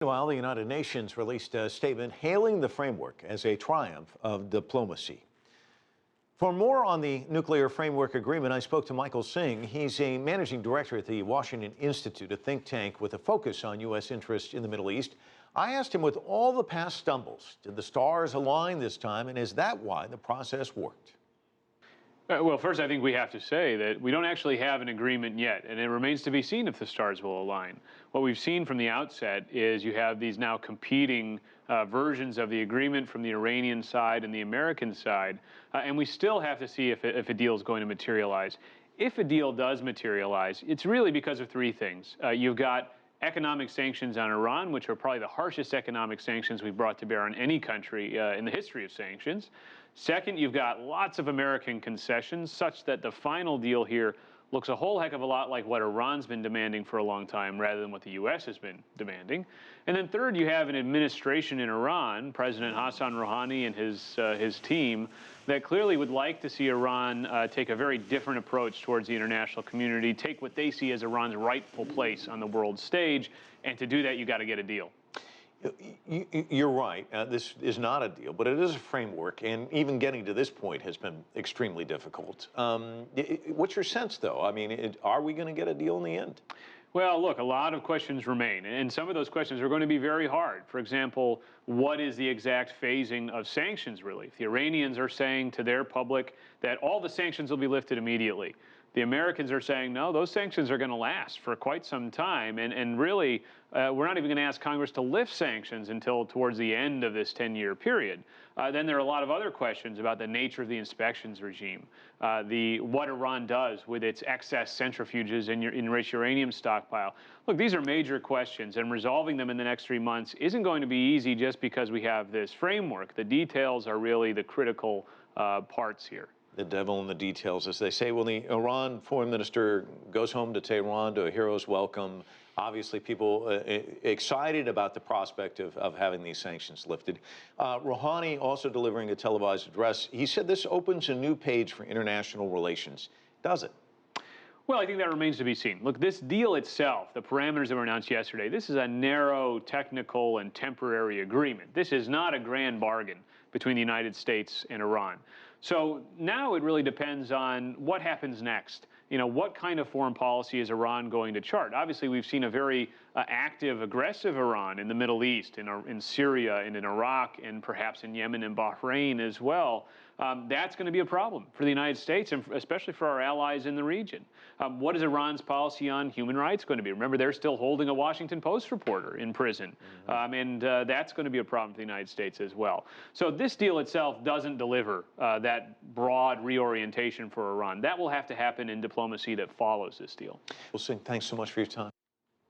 Meanwhile, the United Nations released a statement hailing the framework as a triumph of diplomacy. For more on the Nuclear Framework Agreement, I spoke to Michael Singh. He's a managing director at the Washington Institute, a think tank with a focus on U.S. interests in the Middle East. I asked him, with all the past stumbles, did the stars align this time, and is that why the process worked? Well, first, I think we have to say that we don't actually have an agreement yet, and it remains to be seen if the stars will align. What we've seen from the outset is you have these now competing versions of the agreement from the Iranian side and the American side, and we still have to see if a deal is going to materialize. If a deal does materialize, it's really because of three things. You've got economic sanctions on Iran, which are probably the harshest economic sanctions we've brought to bear on any country in the history of sanctions. Second, you've got lots of American concessions, such that the final deal here looks a whole heck of a lot like what Iran's been demanding for a long time, rather than what the U.S. has been demanding. And then third, you have an administration in Iran, President Hassan Rouhani and his team, that clearly would like to see Iran take a very different approach towards the international community, take what they see as Iran's rightful place on the world stage, and to do that, you got to get a deal. You're right. This is not a deal, but it is a framework, and even getting to this point has been extremely difficult. What's your sense, though? I mean, are we going to get a deal in the end? Well, look, a lot of questions remain, and some of those questions are going to be very hard. For example, what is the exact phasing of sanctions relief? The Iranians are saying to their public that all the sanctions will be lifted immediately. The Americans are saying, no, those sanctions are going to last for quite some time. And really, we're not even going to ask Congress to lift sanctions until towards the end of this 10-year period. Then there are a lot of other questions about the nature of the inspections regime, what Iran does with its excess centrifuges in enriched uranium stockpile. Look, these are major questions, and resolving them in the next 3 months isn't going to be easy just because we have this framework. The details are really the critical parts here. The devil in the details, as they say. When the Iran foreign minister goes home to Tehran to a hero's welcome, obviously people excited about the prospect of having these sanctions lifted. Rouhani also delivering a televised address. He said this opens a new page for international relations. Does it? Well, I think that remains to be seen. Look, this deal itself, the parameters that were announced yesterday, this is a narrow, technical, and temporary agreement. This is not a grand bargain between the United States and Iran. So now it really depends on what happens next. You know, what kind of foreign policy is Iran going to chart? Obviously, we've seen a very active, aggressive Iran in the Middle East, in Syria, and in Iraq, and perhaps in Yemen and Bahrain as well. That's going to be a problem for the United States, and especially for our allies in the region. What is Iran's policy on human rights going to be? Remember, they're still holding a Washington Post reporter in prison, and that's going to be a problem for the United States as well. So this deal itself doesn't deliver that broad reorientation for Iran. That will have to happen in diplomacy that follows this deal. Well, Singh, thanks so much for your time.